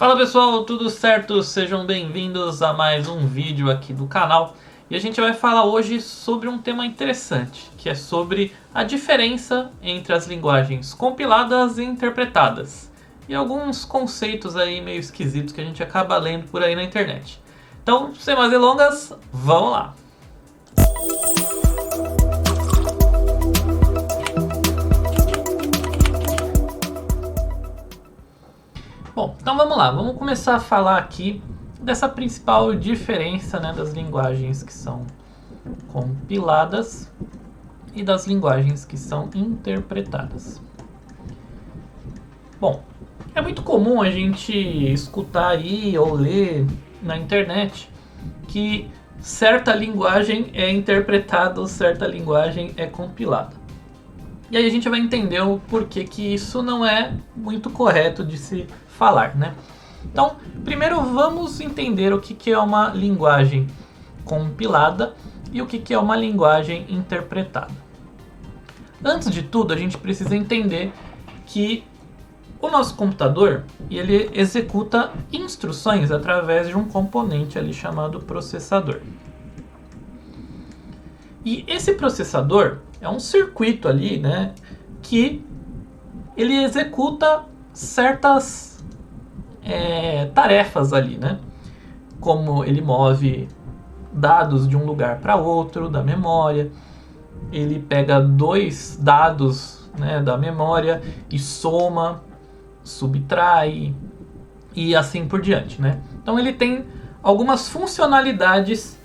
Fala pessoal, tudo certo? Sejam bem-vindos a mais um vídeo aqui do canal. E a gente vai falar hoje sobre um tema interessante, que é sobre a diferença entre as linguagens compiladas e interpretadas. E alguns conceitos aí meio esquisitos que a gente acaba lendo por aí na internet. Então, sem mais delongas, vamos lá! Bom, então vamos lá, vamos começar a falar aqui dessa principal diferença, né, das linguagens que são compiladas e das linguagens que são interpretadas. Bom, é muito comum a gente escutar aí ou ler na internet que certa linguagem é interpretada ou certa linguagem é compilada. E aí a gente vai entender o porquê que isso não é muito correto de se falar, né? Então, primeiro vamos entender o que é uma linguagem compilada e o que é uma linguagem interpretada. Antes de tudo, a gente precisa entender que o nosso computador ele executa instruções através de um componente ali chamado processador. E esse processador é um circuito ali, né, que ele executa certas tarefas ali, né? Como ele move dados de um lugar para outro da memória, ele pega dois dados, né, da memória e soma, subtrai e assim por diante, né? Então ele tem algumas funcionalidades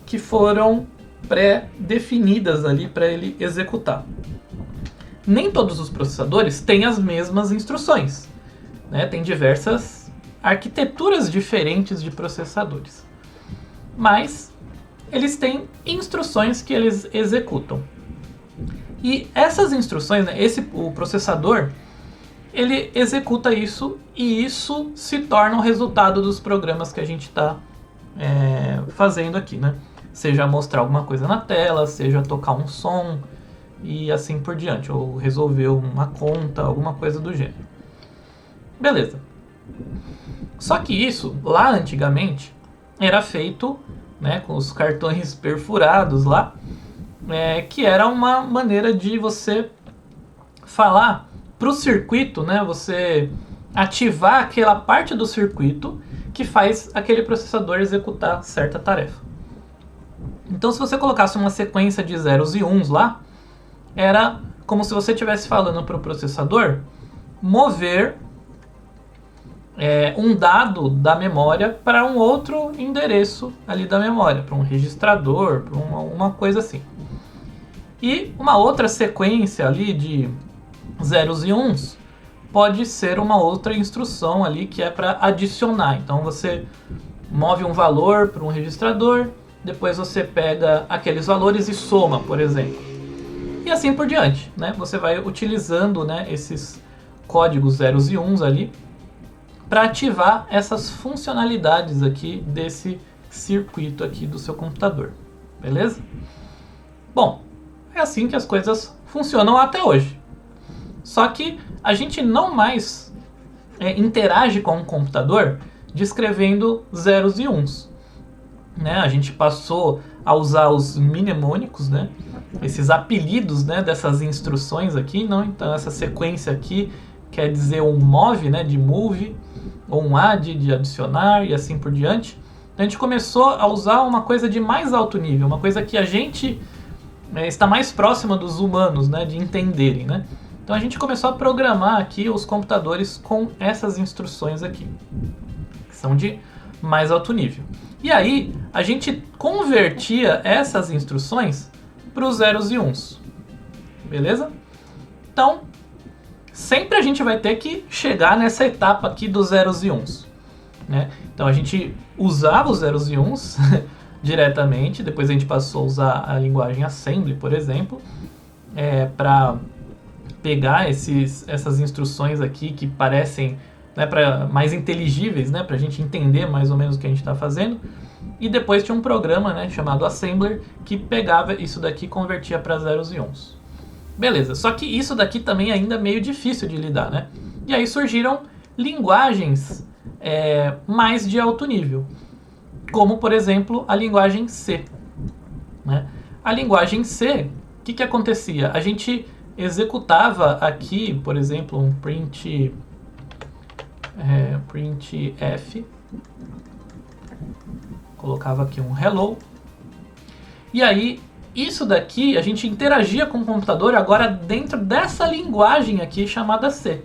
que foram pré-definidas ali para ele executar. Nem todos os processadores têm as mesmas instruções, né? Tem diversas arquiteturas diferentes de processadores, mas eles têm instruções que eles executam. E essas instruções, né, o processador, ele executa isso e isso se torna o resultado dos programas que a gente está fazendo aqui, né? Seja mostrar alguma coisa na tela, seja tocar um som e assim por diante, ou resolver uma conta, alguma coisa do gênero. Beleza. Só que isso, lá antigamente, era feito, né, com os cartões perfurados lá, que era uma maneira de você falar para o circuito, né, você ativar aquela parte do circuito que faz aquele processador executar certa tarefa. Então, se você colocasse uma sequência de zeros e uns lá, era como se você estivesse falando para o processador mover um dado da memória para um outro endereço ali da memória, para um registrador, para uma coisa assim. E uma outra sequência ali de zeros e uns pode ser uma outra instrução ali que é para adicionar. Então você move um valor para um registrador, depois você pega aqueles valores e soma, por exemplo. E assim por diante, né? Você vai utilizando, né, esses códigos zeros e uns ali para ativar essas funcionalidades aqui desse circuito aqui do seu computador, beleza? Bom, é assim que as coisas funcionam até hoje. Só que a gente não mais interage com o computador descrevendo zeros e uns, né? A gente passou a usar os mnemônicos, né? Esses apelidos, né, dessas instruções aqui, não? Então essa sequência aqui quer dizer um move, né, de move, ou um add, de adicionar e assim por diante. Então a gente começou a usar uma coisa de mais alto nível, uma coisa que a gente está mais próxima dos humanos, né, de entenderem, né? Então a gente começou a programar aqui os computadores com essas instruções aqui, que são de mais alto nível. E aí a gente convertia essas instruções para os zeros e uns, beleza? Então sempre a gente vai ter que chegar nessa etapa aqui dos zeros e uns, né? Então a gente usava os zeros e uns diretamente, depois a gente passou a usar a linguagem assembly, por exemplo, para pegar essas instruções aqui que parecem, né, mais inteligíveis, né, para a gente entender mais ou menos o que a gente está fazendo. E depois tinha um programa, né, chamado assembler que pegava isso daqui e convertia para zeros e uns. Beleza, só que isso daqui também é ainda meio difícil de lidar, né? E aí surgiram linguagens mais de alto nível, como, por exemplo, a linguagem C. Né? A linguagem C, o que acontecia? A gente executava aqui, por exemplo, um printf, colocava aqui um hello, e aí isso daqui a gente interagia com o computador agora dentro dessa linguagem aqui chamada C.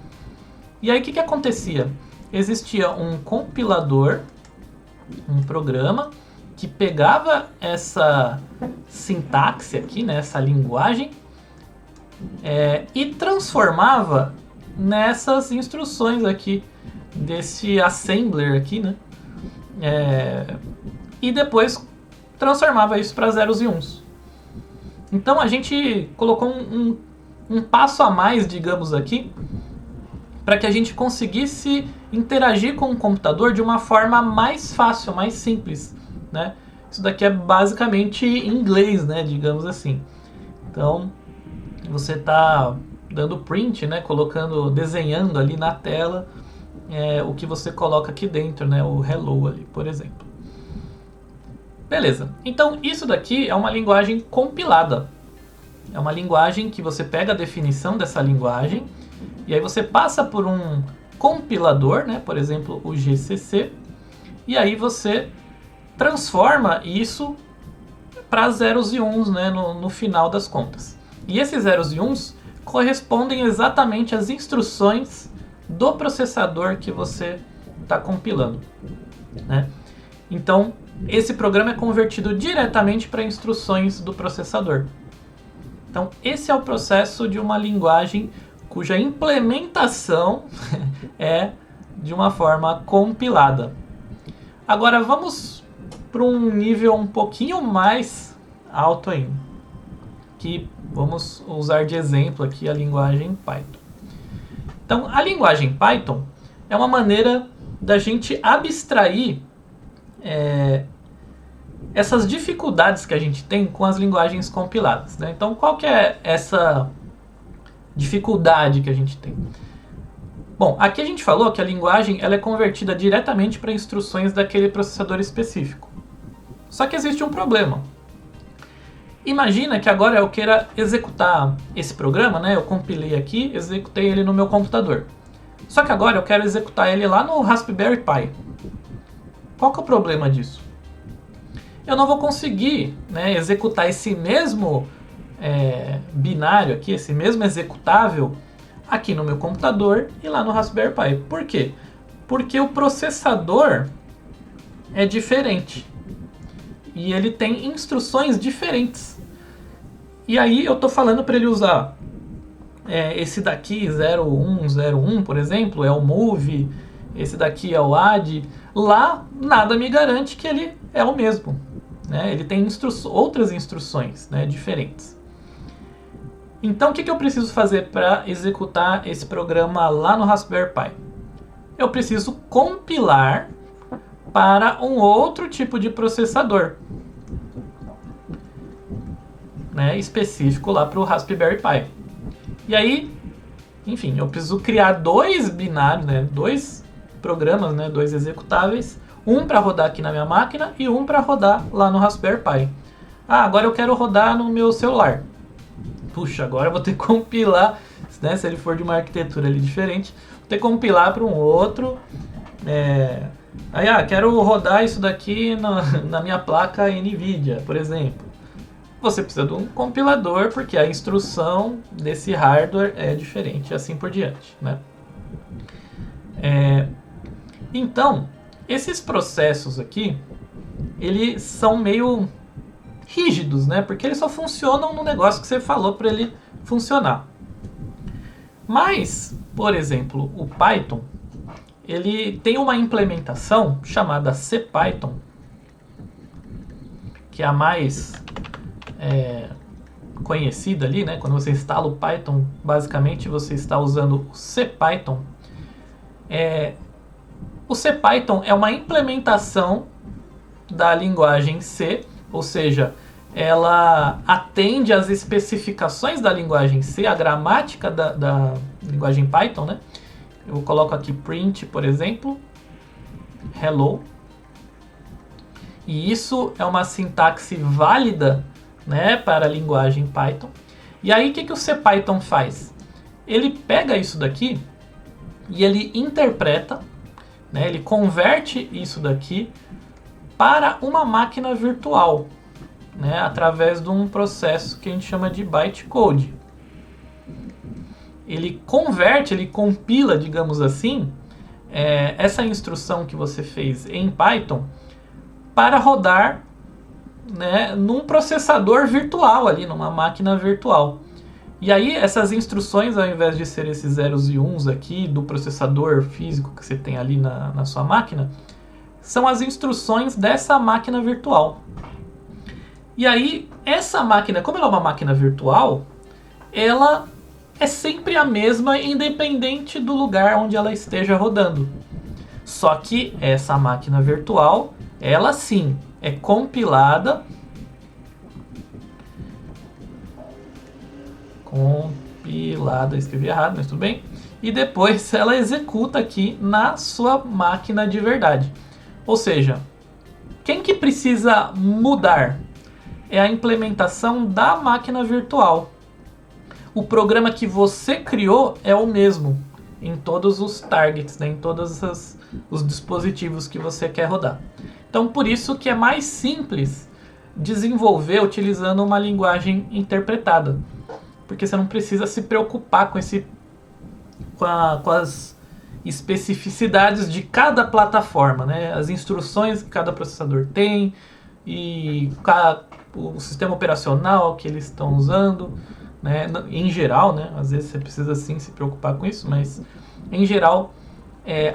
E aí o que acontecia? Existia um compilador, um programa que pegava essa sintaxe aqui, né, essa linguagem, e transformava nessas instruções aqui desse assembler aqui, né? E depois transformava isso para zeros e uns. Então a gente colocou um passo a mais, digamos aqui, para que a gente conseguisse interagir com o computador de uma forma mais fácil, mais simples, né? Isso daqui é basicamente inglês, né, digamos assim. Então você está dando print, né, desenhando ali na tela o que você coloca aqui dentro, né, o hello ali, por exemplo. Beleza, então isso daqui é uma linguagem compilada. É uma linguagem que você pega a definição dessa linguagem e aí você passa por um compilador, né, por exemplo, o GCC, e aí você transforma isso para zeros e uns, né, no final das contas. E esses zeros e uns correspondem exatamente às instruções do processador que você está compilando, né? Então, esse programa é convertido diretamente para instruções do processador. Então, esse é o processo de uma linguagem cuja implementação é de uma forma compilada. Agora, vamos para um nível um pouquinho mais alto ainda, que vamos usar de exemplo aqui a linguagem Python. Então, a linguagem Python é uma maneira da gente abstrair essas dificuldades que a gente tem com as linguagens compiladas, né? Então, qual que é essa dificuldade que a gente tem? Bom, aqui a gente falou que a linguagem ela é convertida diretamente para instruções daquele processador específico. Só que existe um problema. Imagina que agora eu queira executar esse programa, né? Eu compilei aqui, executei ele no meu computador. Só que agora eu quero executar ele lá no Raspberry Pi. Qual que é o problema disso? Eu não vou conseguir, né, executar esse mesmo binário aqui, esse mesmo executável aqui no meu computador e lá no Raspberry Pi. Por quê? Porque o processador é diferente e ele tem instruções diferentes. E aí eu estou falando para ele usar esse daqui 0101, por exemplo, é o move, esse daqui é o add. Lá nada me garante que ele é o mesmo, né? Ele tem outras instruções, né, diferentes. Então o que eu preciso fazer para executar esse programa lá no Raspberry Pi? Eu preciso compilar para um outro tipo de processador, né, específico lá para o Raspberry Pi. E aí, enfim, eu preciso criar dois binários, né, dois programas, né, dois executáveis, um para rodar aqui na minha máquina e um para rodar lá no Raspberry Pi. Agora eu quero rodar no meu celular. Puxa, agora eu vou ter que compilar, né, se ele for de uma arquitetura ali diferente, vou ter que compilar para um outro. Quero rodar isso daqui na minha placa NVIDIA, por exemplo. Você precisa de um compilador, porque a instrução desse hardware é diferente, e assim por diante, né? Então, esses processos aqui, eles são meio rígidos, né? Porque eles só funcionam no negócio que você falou para ele funcionar. Mas, por exemplo, o Python, ele tem uma implementação chamada CPython, que é a mais conhecida ali, né? Quando você instala o Python, basicamente você está usando o CPython. O CPython é uma implementação da linguagem C, ou seja, ela atende às especificações da linguagem C, a gramática da linguagem Python, né? Eu coloco aqui print, por exemplo, hello. E isso é uma sintaxe válida, né, para a linguagem Python. E aí o que o CPython faz? Ele pega isso daqui e ele interpreta, né, ele converte isso daqui para uma máquina virtual, né, através de um processo que a gente chama de bytecode. Ele converte, ele compila, digamos assim, essa instrução que você fez em Python para rodar, né, num processador virtual ali, numa máquina virtual. E aí essas instruções, ao invés de ser esses zeros e uns aqui do processador físico que você tem ali na sua máquina, são as instruções dessa máquina virtual. E aí essa máquina, como ela é uma máquina virtual, ela é sempre a mesma, independente do lugar onde ela esteja rodando. Só que essa máquina virtual, ela sim é compilada. Escrevi errado, mas tudo bem. E depois ela executa aqui na sua máquina de verdade. Ou seja, quem que precisa mudar é a implementação da máquina virtual. O programa que você criou é o mesmo em todos os targets, né, em todos os dispositivos que você quer rodar. Então, por isso que é mais simples desenvolver utilizando uma linguagem interpretada, porque você não precisa se preocupar com as especificidades de cada plataforma, né, as instruções que cada processador tem e o sistema operacional que eles estão usando. Né, em geral, né, às vezes você precisa sim se preocupar com isso, mas em geral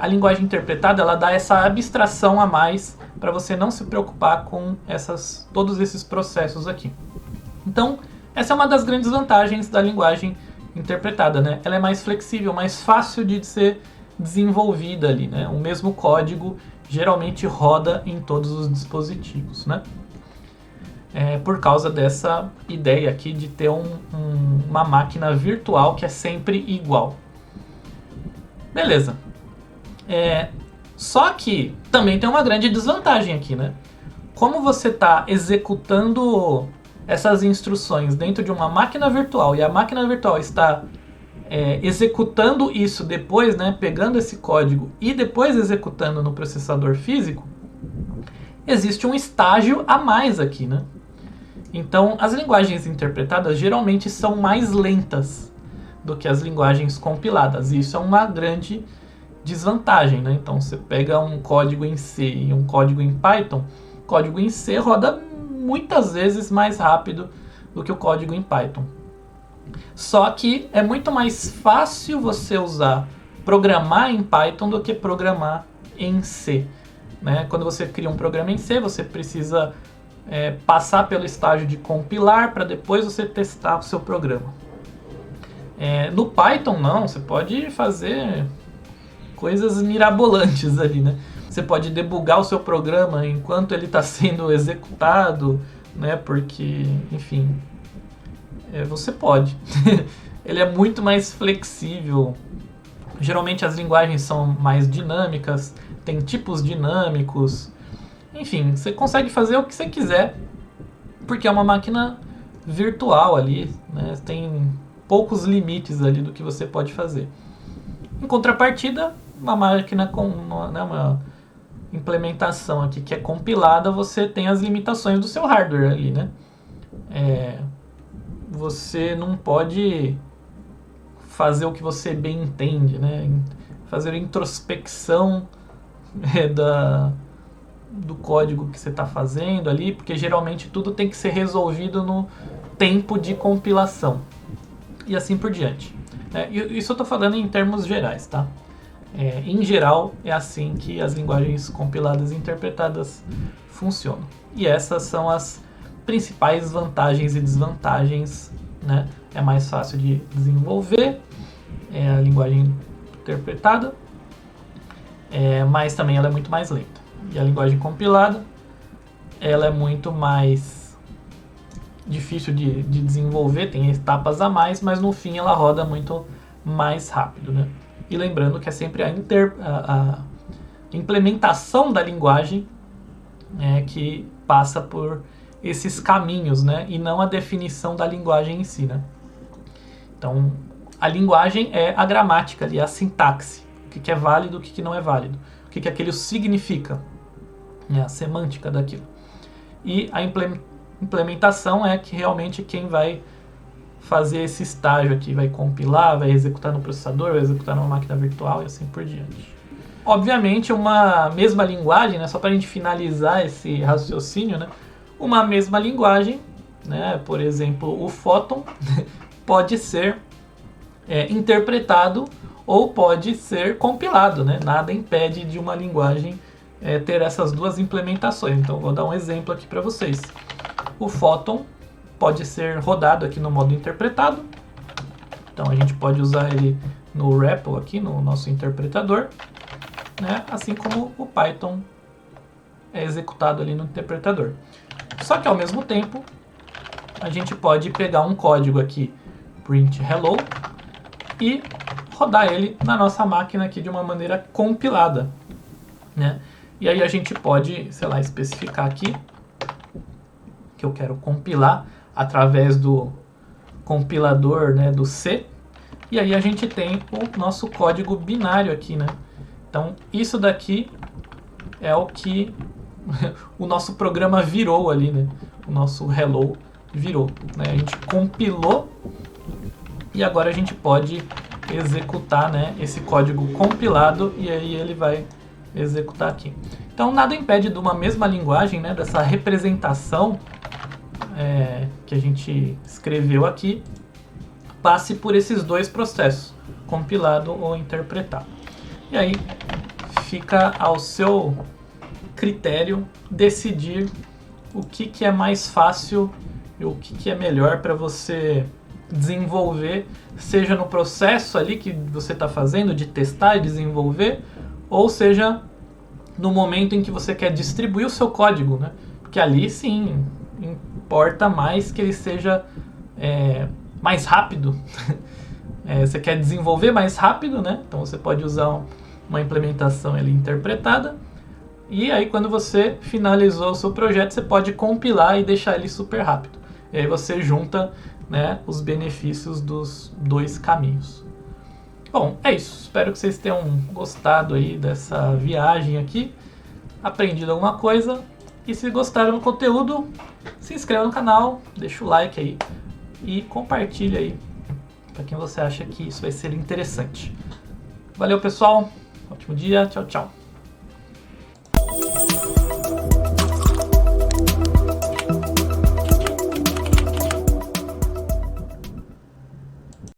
a linguagem interpretada ela dá essa abstração a mais para você não se preocupar com todos esses processos aqui. Então, essa é uma das grandes vantagens da linguagem interpretada, né? Ela é mais flexível, mais fácil de ser desenvolvida ali, né? O mesmo código geralmente roda em todos os dispositivos, né? Por causa dessa ideia aqui de ter uma máquina virtual que é sempre igual. Beleza. Só que também tem uma grande desvantagem aqui, né? Como você está executando essas instruções dentro de uma máquina virtual e a máquina virtual está executando isso depois, né, pegando esse código e depois executando no processador físico, existe um estágio a mais aqui, né? Então, as linguagens interpretadas geralmente são mais lentas do que as linguagens compiladas. E isso é uma grande desvantagem, né? Então, você pega um código em C e um código em Python, o código em C roda muitas vezes mais rápido do que o código em Python. Só que é muito mais fácil você programar em Python do que programar em C, né? Quando você cria um programa em C, você precisa passar pelo estágio de compilar para depois você testar o seu programa. No Python não, você pode fazer coisas mirabolantes ali, né? Você pode debugar o seu programa enquanto ele está sendo executado, né? Porque, enfim, você pode. Ele é muito mais flexível. Geralmente as linguagens são mais dinâmicas, tem tipos dinâmicos. Enfim, você consegue fazer o que você quiser, porque é uma máquina virtual ali, né? Tem poucos limites ali do que você pode fazer. Em contrapartida, uma máquina com uma implementação aqui que é compilada, você tem as limitações do seu hardware ali, né? Você não pode fazer o que você bem entende, né? Fazer introspecção do código que você está fazendo ali, porque geralmente tudo tem que ser resolvido no tempo de compilação e assim por diante. Isso eu estou falando em termos gerais, tá? Em geral, é assim que as linguagens compiladas e interpretadas funcionam. E essas são as principais vantagens e desvantagens, né? É mais fácil de desenvolver a linguagem interpretada, mas também ela é muito mais lenta. E a linguagem compilada, ela é muito mais difícil de desenvolver, tem etapas a mais, mas no fim ela roda muito mais rápido, né? E lembrando que é sempre implementação da linguagem que passa por esses caminhos, né? E não a definição da linguagem em si, né? Então, a linguagem é a gramática ali, a sintaxe. O que é válido, o que não é válido. O que aquilo significa, né? A semântica daquilo. E a implementação é que realmente quem vai fazer esse estágio aqui, vai compilar, vai executar no processador, vai executar numa máquina virtual e assim por diante. Obviamente, uma mesma linguagem, né, só para a gente finalizar esse raciocínio, né, uma mesma linguagem, né, por exemplo, o Photon, pode ser interpretado ou pode ser compilado. Né? Nada impede de uma linguagem ter essas duas implementações. Então, vou dar um exemplo aqui para vocês. O Photon pode ser rodado aqui no modo interpretado. Então, a gente pode usar ele no REPL aqui, no nosso interpretador. Né? Assim como o Python é executado ali no interpretador. Só que ao mesmo tempo a gente pode pegar um código aqui, print hello, e rodar ele na nossa máquina aqui de uma maneira compilada. Né? E aí a gente pode, sei lá, especificar aqui que eu quero compilar através do compilador, né, do C. E aí a gente tem o nosso código binário aqui, né? Então, isso daqui é o que o nosso programa virou ali, né? O nosso hello virou. Né? A gente compilou e agora a gente pode executar, né, esse código compilado e aí ele vai executar aqui. Então, nada impede de uma mesma linguagem, né, dessa representação que a gente escreveu aqui, passe por esses dois processos, compilado ou interpretado. E aí fica ao seu critério decidir o que é mais fácil e o que é melhor para você desenvolver, seja no processo ali que você está fazendo de testar e desenvolver, ou seja no momento em que você quer distribuir o seu código, né? Porque ali sim importa mais que ele seja mais rápido. Você quer desenvolver mais rápido, né? Então você pode usar uma implementação ali interpretada. E aí quando você finalizou o seu projeto, você pode compilar e deixar ele super rápido. E aí você junta, né, os benefícios dos dois caminhos. Bom, é isso. Espero que vocês tenham gostado aí dessa viagem aqui, aprendido alguma coisa. E se gostaram do conteúdo, se inscreva no canal, deixa o like aí e compartilha aí para quem você acha que isso vai ser interessante. Valeu, pessoal. Ótimo dia. Tchau, tchau.